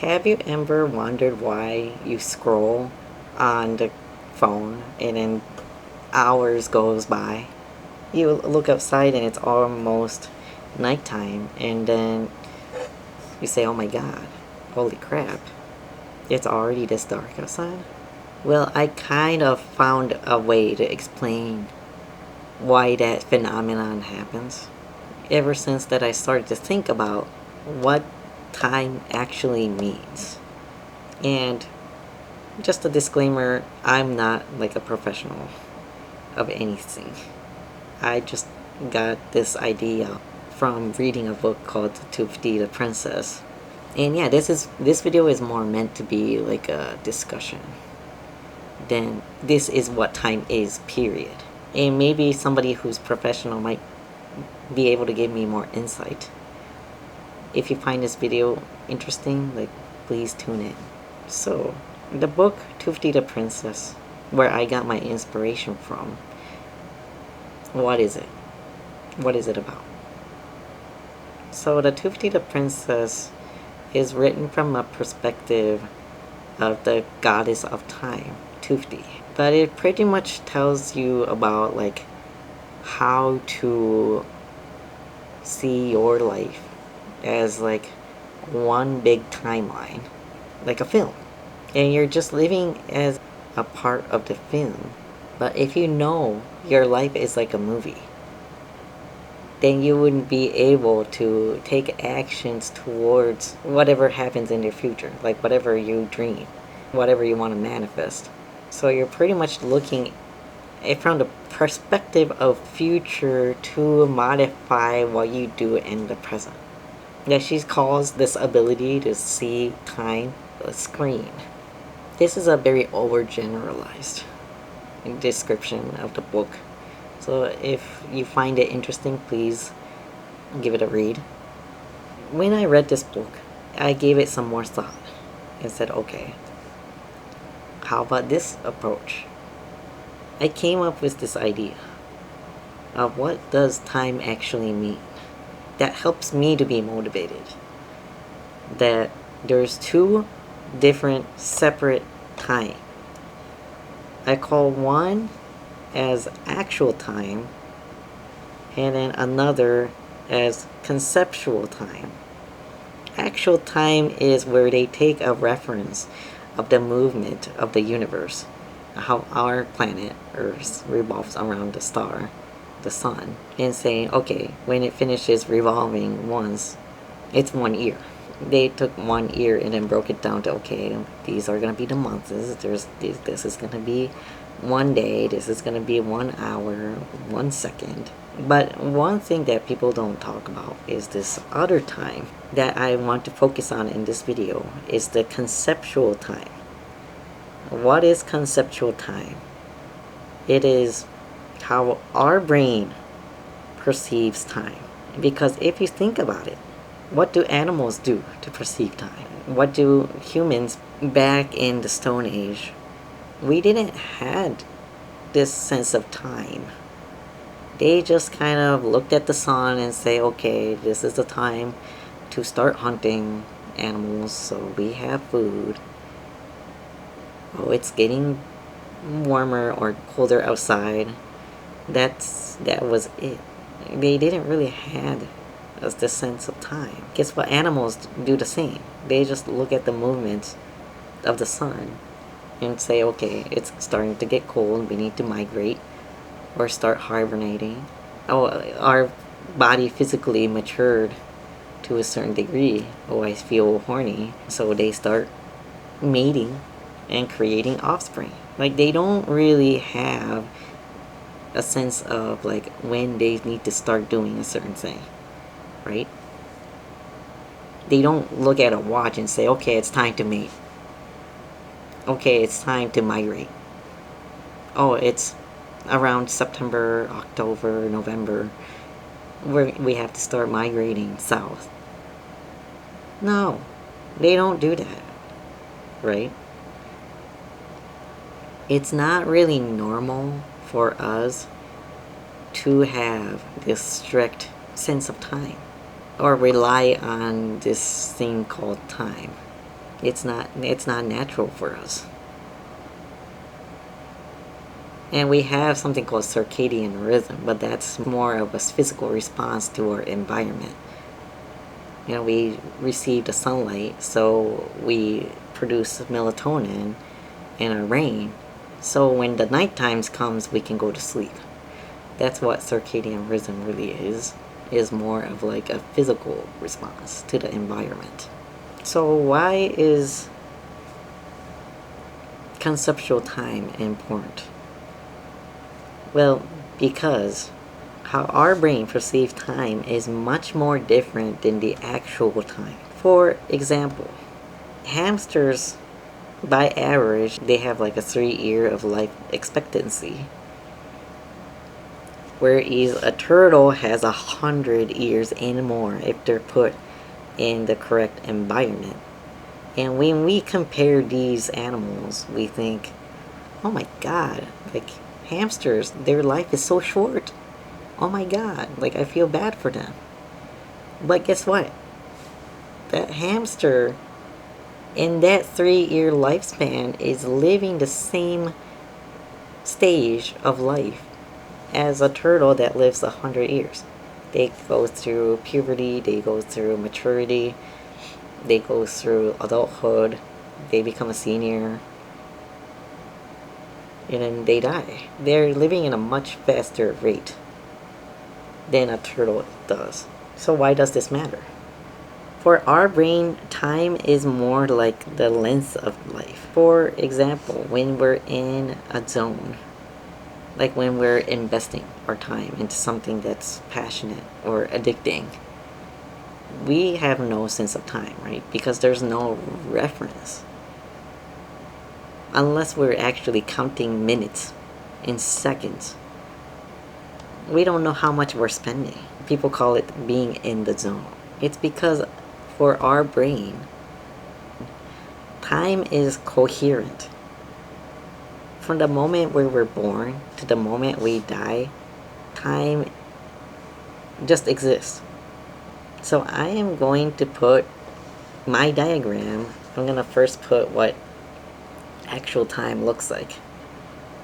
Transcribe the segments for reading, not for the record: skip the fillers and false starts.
Have you ever wondered why you scroll on the phone and then hours goes by? You look outside and it's almost nighttime and then you say, oh my god, holy crap, it's already this dark outside? Well, I kind of found a way to explain why that phenomenon happens. Ever since that I started to think about what time actually means. And just a disclaimer, I'm not like a professional of anything. I just got this idea from reading a book called Tufti The Princess. And yeah, this video is more meant to be like a discussion than this is what time is, period. And maybe somebody who's professional might be able to give me more insight. If you find this video interesting, like, please tune in. So, the book Tufti The Princess, where I got my inspiration from, what is it? What is it about? So, the Tufti The Princess is written from a perspective of the goddess of time, Tufti. But it pretty much tells you about like how to see your life as like one big timeline, like a film, and you're just living as a part of the film. But if you know your life is like a movie, then you wouldn't be able to take actions towards whatever happens in your future, like whatever you dream, whatever you want to manifest. So you're pretty much looking from the perspective of future to modify what you do in the present. Yeah, she calls this ability to see time a screen. This is a very overgeneralized description of the book. So if you find it interesting, please give it a read. When I read this book, I gave it some more thought and said, okay, how about this approach? I came up with this idea of what does time actually mean. That helps me to be motivated. That there's two different separate time. I call one as actual time and then another as conceptual time. Actual time is where they take a reference of the movement of the universe, how our planet Earth revolves around the star, the sun, and saying, okay, when it finishes revolving once, it's 1 year. They took 1 year and then broke it down to, okay, these are going to be the months, this is going to be 1 day, this is going to be 1 hour, 1 second. But one thing that people don't talk about is this other time that I want to focus on in this video is the conceptual time. What is conceptual time? It is how our brain perceives time. Because if you think about it, what do animals do to perceive time? What do humans back in the Stone Age? We didn't have this sense of time. They just kind of looked at the sun and say, okay, this is the time to start hunting animals so we have food. Oh, it's getting warmer or colder outside. That was it. They didn't really have the sense of time. Guess what? Animals do the same. They just look at the movements of the sun and say, okay, it's starting to get cold, we need to migrate or start hibernating. Oh, our body physically matured to a certain degree. Oh, I feel horny. So they start mating and creating offspring. Like, they don't really have a sense of like when they need to start doing a certain thing, right? They don't look at a watch and say, okay, it's time to mate. Okay, it's time to migrate. Oh, it's around September, October, November, where we have to start migrating south. No, they don't do that, right? It's not really normal for us to have this strict sense of time or rely on this thing called time. It's not natural for us. And we have something called circadian rhythm, but that's more of a physical response to our environment. We receive the sunlight, so we produce melatonin in our brain. So when the night times comes, we can go to sleep. That's what circadian rhythm really is more of like a physical response to the environment. So why is conceptual time important? Well, because how our brain perceives time is much more different than the actual time. For example, hamsters, by average, they have like a 3-year of life expectancy, whereas a turtle has 100 years and more if they're put in the correct environment. And when we compare these animals, we think, oh my god, like hamsters, their life is so short. Oh my god, like I feel bad for them. But guess what? That hamster in that 3-year lifespan is living the same stage of life as a turtle that lives 100 years. They go through puberty, they go through maturity, they go through adulthood, they become a senior, and then they die. They're living in a much faster rate than a turtle does. So why does this matter? For our brain, time is more like the length of life. For example, when we're in a zone, like when we're investing our time into something that's passionate or addicting, we have no sense of time, right? Because there's no reference. Unless we're actually counting minutes and seconds, we don't know how much we're spending. People call it being in the zone. It's because for our brain, time is coherent. From the moment where we're born to the moment we die, time just exists. So I am going to put my diagram, I'm going to first put what actual time looks like.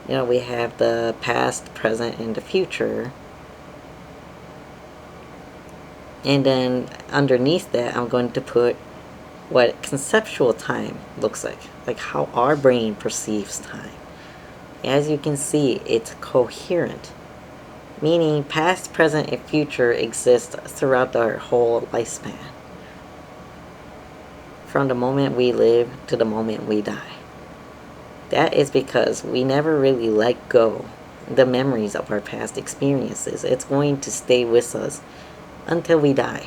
We have the past, present, and the future. And then underneath that, I'm going to put what conceptual time looks like how our brain perceives time. As you can see, it's coherent, meaning past, present, and future exist throughout our whole lifespan, from the moment we live to the moment we die. That is because we never really let go the memories of our past experiences. It's going to stay with us until we die.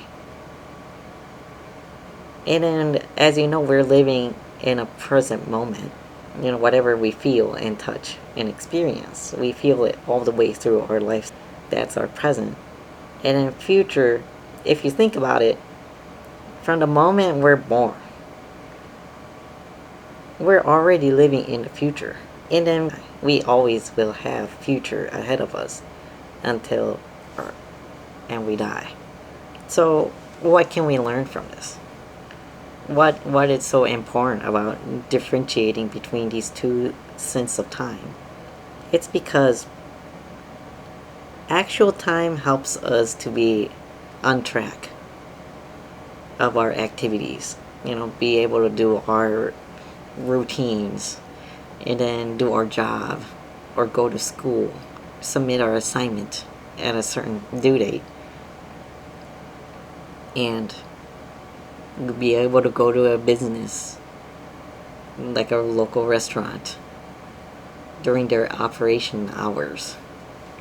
And then, as you know, we're living in a present moment. Whatever we feel and touch and experience, we feel it all the way through our life. That's our present. And in future, if you think about it, from the moment we're born, we're already living in the future. And then we always will have future ahead of us until and we die. So what can we learn from this? What is so important about differentiating between these two senses of time? It's because actual time helps us to be on track of our activities. Be able to do our routines and then do our job or go to school, submit our assignment at a certain due date, and be able to go to a business like a local restaurant during their operation hours.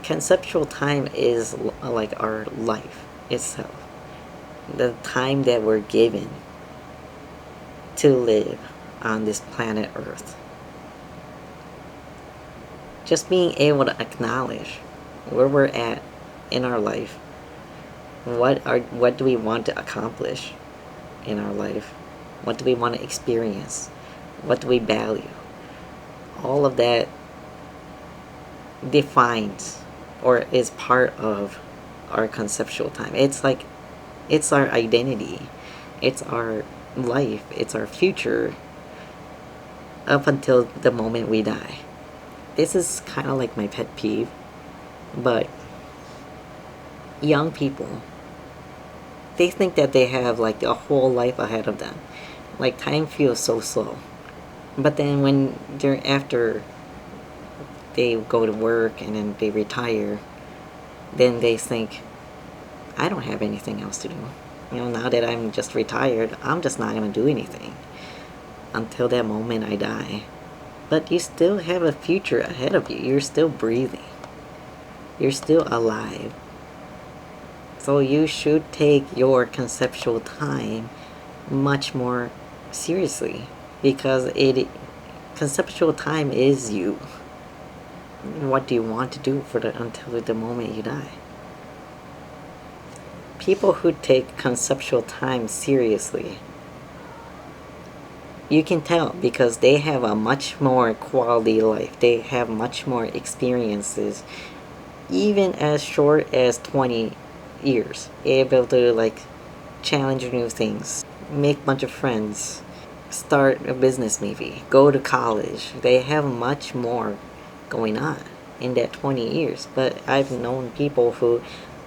Conceptual time is like our life itself, the time that we're given to live on this planet Earth. Just being able to acknowledge where we're at in our life, what do we want to accomplish in our life, what do we want to experience, what do we value. All of that defines or is part of our conceptual time. It's our identity, it's our life, it's our future, up until the moment we die. This is kind of like my pet peeve, but young people, they think that they have like a whole life ahead of them. Like time feels so slow. But then when they're after they go to work and then they retire, then they think, I don't have anything else to do. You know, now that I'm just retired, I'm just not going to do anything until that moment I die. But you still have a future ahead of you. You're still breathing. You're still alive. So you should take your conceptual time much more seriously, because conceptual time is you. What do you want to do until the moment you die? People who take conceptual time seriously, you can tell because they have a much more quality life. They have much more experiences, even as short as 20 years. Able to like challenge new things, make a bunch of friends, start a business maybe, go to college. They have much more going on in that 20 years. But I've known people who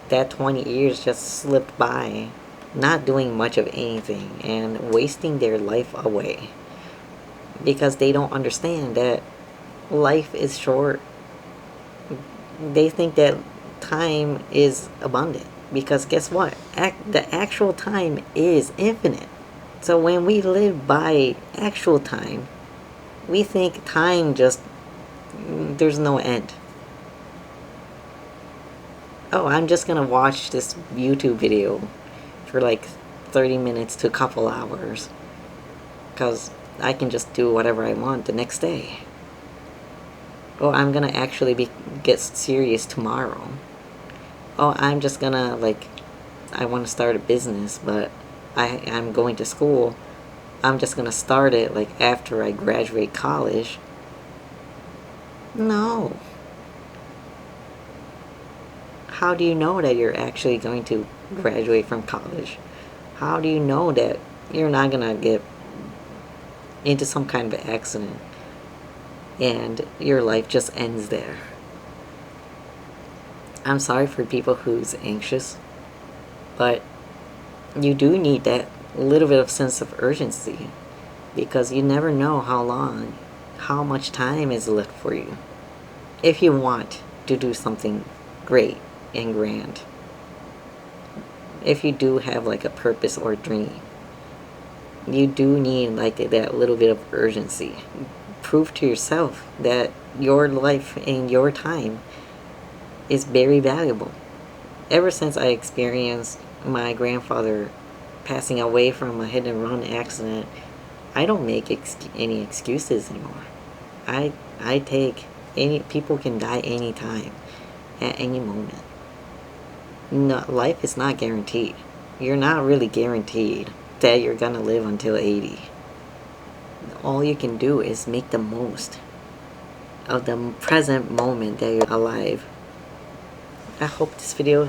that 20 years just slipped by, not doing much of anything and wasting their life away because they don't understand that life is short. They think that time is abundant because guess what? The actual time is infinite. So when we live by actual time, we think time just, there's no end. Oh, I'm just gonna watch this YouTube video for like 30 minutes to a couple hours because I can just do whatever I want the next day. Oh, I'm gonna actually get serious tomorrow. Oh, I'm just gonna like, I want to start a business, but I'm going to school. I'm just gonna start it like after I graduate college. No. How do you know that you're actually going to graduate from college? How do you know that you're not gonna get into some kind of accident and your life just ends there? I'm sorry for people who's anxious, but you do need that little bit of sense of urgency because you never know how much time is left for you. If you want to do something great and grand, if you do have like a purpose or dream, you do need like that little bit of urgency. Prove to yourself that your life and your time is very valuable. Ever since I experienced my grandfather passing away from a hit and run accident, I don't make any excuses anymore. I take people can die anytime, at any moment. No, life is not guaranteed. You're not really guaranteed that you're gonna live until 80. All you can do is make the most of the present moment that you're alive. I hope this video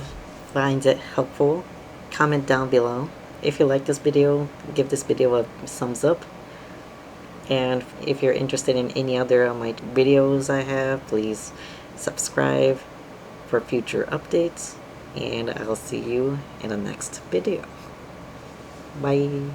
finds it helpful. Comment down below. If you like this video, give this video a thumbs up. And if you're interested in any other of my videos I have, please subscribe for future updates. And I'll see you in the next video. Bye.